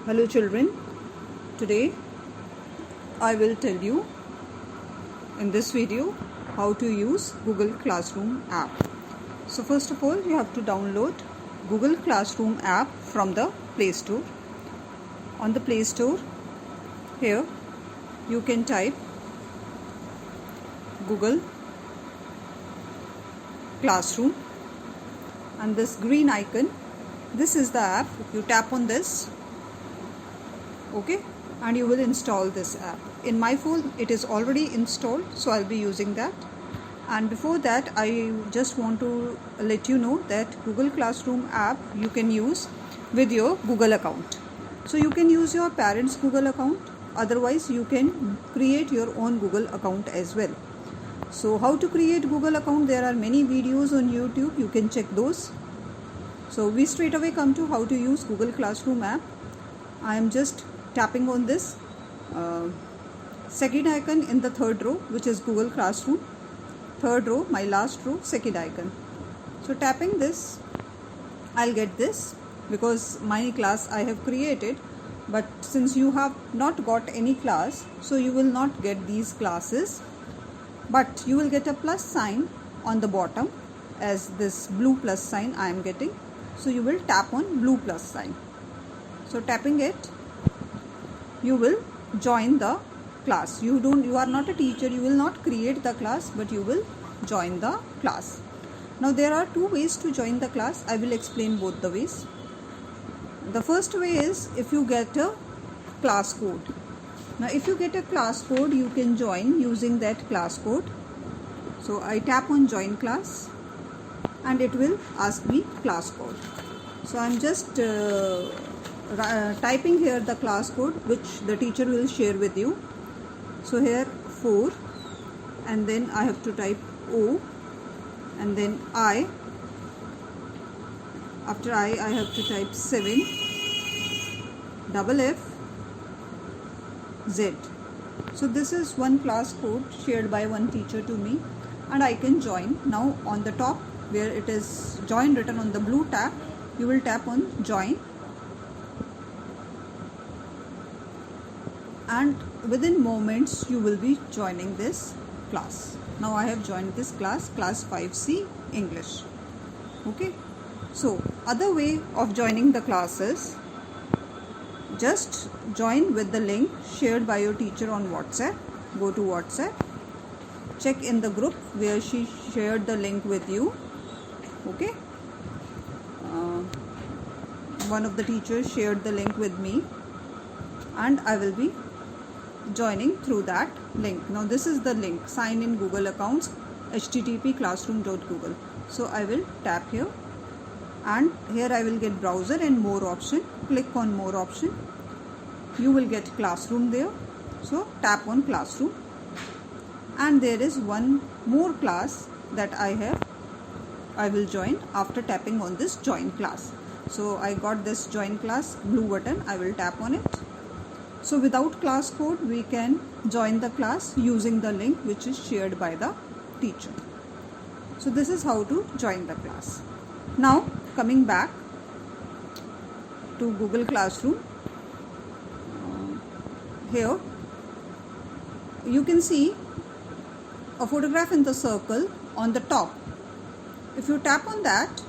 Hello children, today I will tell you in this video how to use Google Classroom app. So first of all, you have to download Google Classroom app from the Play Store. On the Play Store, here you can type Google Classroom and this green icon, this is the app. You tap on this, okay, and you will install this app. In my phone it is already installed, so I'll be using that. And before that, I just want to let you know that Google Classroom app you can use with your Google account. So you can use your parents' Google account, otherwise you can create your own Google account as well. So how to create Google account, there are many videos on YouTube, you can check those. So we straight away come to how to use Google Classroom app. I am just tapping on this second icon in the third row, which is Google Classroom. Third row, my last row, second icon. So tapping this, I'll get this because my class I have created, but since you have not got any class, so you will not get these classes, but you will get a plus sign on the bottom as this blue plus sign I am getting. So you will tap on blue plus sign. So tapping it, you will join the class. You are not a teacher, you will not create the class, but you will join the class. Now there are two ways to join the class. I will explain both the ways. The first way is if you get a class code. Now if you get a class code, you can join using that class code. So I tap on join class and it will ask me class code. So I'm just typing here the class code which the teacher will share with you. So here 4, and then I have to type O, and then I. After I have to type 7, double F, Z. So this is one class code shared by one teacher to me, and I can join. Now on the top where it is join written on the blue tab, you will tap on join, and within moments you will be joining this class. Now I have joined this class 5C English. Okay, so other way of joining the class is just join with the link shared by your teacher on WhatsApp. Go to WhatsApp, check in the group where she shared the link with you. Okay, one of the teachers shared the link with me, and I will be joining through that link. Now this is the link, sign in Google accounts, http://classroom.google. So I will tap here, and here I will get browser and more option. Click on more option, you will get classroom there. So tap on classroom, and there is one more class that I will join after tapping on this join class. So I got this join class blue button, I will tap on it. So without class code, we can join the class using the link which is shared by the teacher. So this is how to join the class. Now coming back to Google Classroom, here you can see a photograph in the circle on the top. If you tap on that,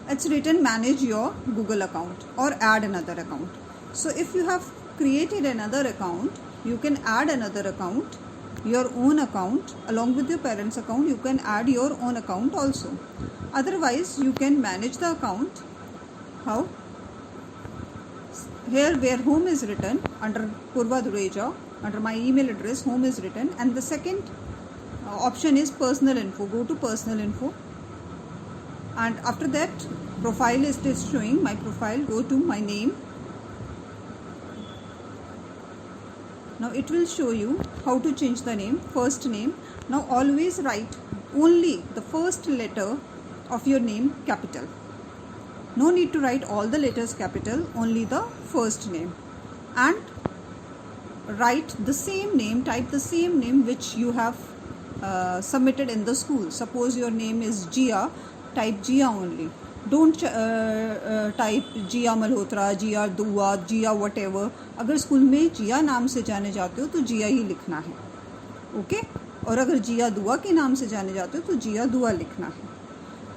it's written manage your Google account or add another account. So if you have created another account, you can add another account, your own account, along with your parents' account. You can add your own account also. Otherwise, you can manage the account. How? Here where home is written, under Purva Dureja, under my email address, home is written, and the second option is personal info. Go to personal info, and after that profile is showing my profile. Go to my name. Now it will show you how to change the name, first name. Now always write only the first letter of your name capital. No need to write all the letters capital, only the first name. And write the same name, type the same name which you have submitted in the school. Suppose your name is Gia, type Gia only. Don't type Jia Malhotra, Jia Dua, Jia whatever. अगर school में जिया नाम से जाने जाते हो तो जिया ही लिखना है. ओके. और अगर जिया दुआ के नाम से जाने जाते हो तो जिया दुआ लिखना है.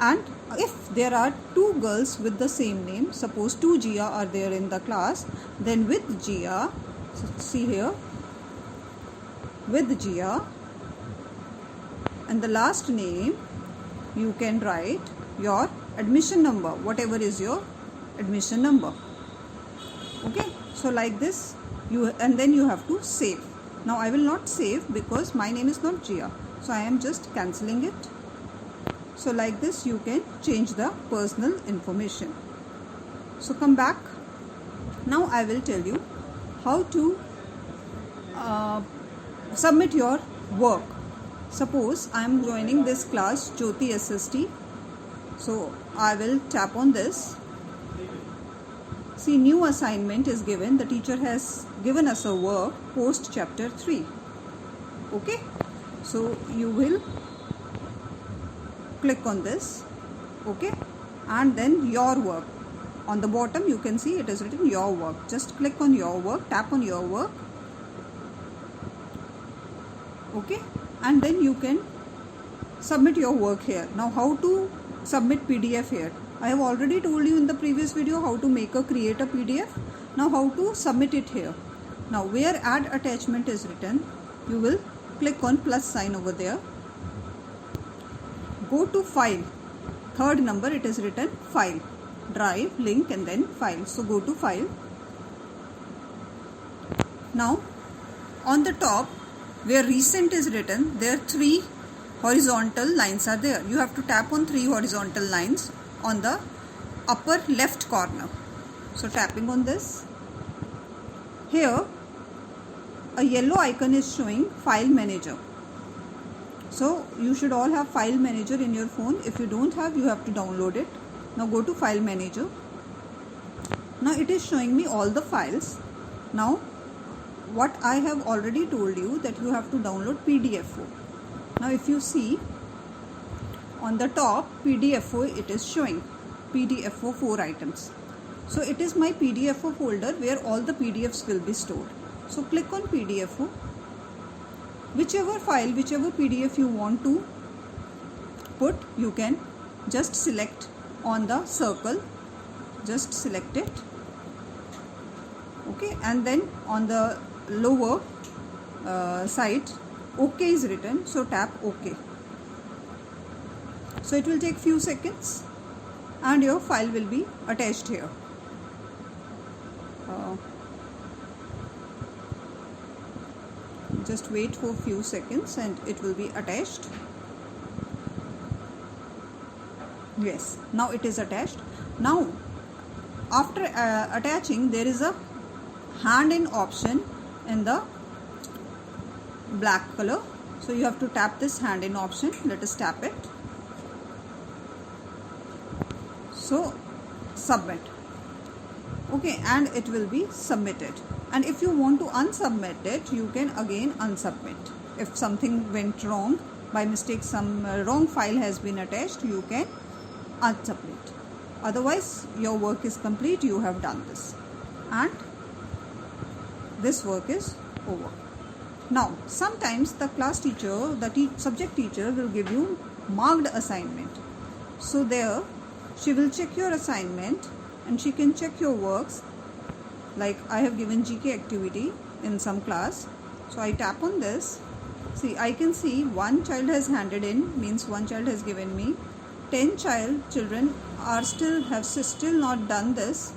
And if there are two girls with the same name, suppose two Jia are there in the class, then with Jia, see here, with Jia and the last name, you can write your admission number, whatever is your admission number. Okay, so like this, and then you have to save. Now I will not save because my name is not Jia, so I am just cancelling it. So like this you can change the personal information. So come back. Now I will tell you how to submit your work. Suppose I am joining this class Jyoti SST. So I will tap on this. See, new assignment is given. The teacher has given us a work post chapter 3. Okay. So you will click on this. Okay, and then your work. On the bottom you can see it is written your work. Just click on your work, tap on your work. Okay, and then you can submit your work here. Now how to submit PDF here? I have already told you in the previous video how to create a PDF. Now how to submit it here? Now where add attachment is written, you will click on plus sign over there. Go to file, third number it is written file, drive, link and then file. So go to file. Now on the top where recent is written, there 3 horizontal lines are there. You have to tap on 3 horizontal lines on the upper left corner. So tapping on this, here a yellow icon is showing file manager. So you should all have file manager in your phone. If you don't have, you have to download it. Now go to file manager. Now it is showing me all the files. Now what I have already told you that you have to download PDFO. Now if you see on the top PDFO, it is showing PDFO 4 items. So it is my PDFO folder where all the PDFs will be stored. So click on PDFO. Whichever file, whichever PDF you want to put, you can just select on the circle, just select it. Okay, and then on the lower side OK is written, so tap OK. So it will take few seconds and your file will be attached here. Just wait for few seconds and it will be attached. Yes, now it is attached. Now after attaching, there is a hand in option in the black color. So you have to tap this hand in option. Let us tap it. So submit. Okay, and it will be submitted. And if you want to unsubmit it, you can again unsubmit. If something went wrong, by mistake some wrong file has been attached, you can unsubmit. Otherwise your work is complete, you have done this and this work is over. Now sometimes the class teacher, the subject teacher will give you marked assignment. So there she will check your assignment and she can check your works. Like I have given GK activity in some class. So I tap on this. See, I can see one child has handed in, means one child has given me. 10 children are still not done this,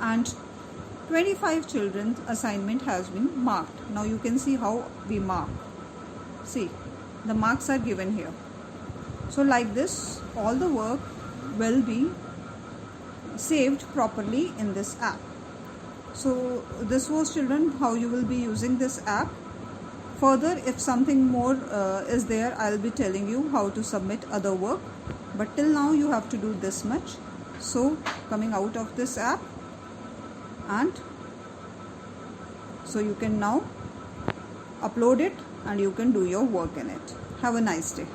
and 25 children's assignment has been marked. Now you can see how we mark. See, the marks are given here. So like this, all the work will be saved properly in this app. So this was, children, how you will be using this app. Further, if something more is there, I'll be telling you how to submit other work. But till now you have to do this much. So coming out of this app, and so you can now upload it and you can do your work in it. Have a nice day.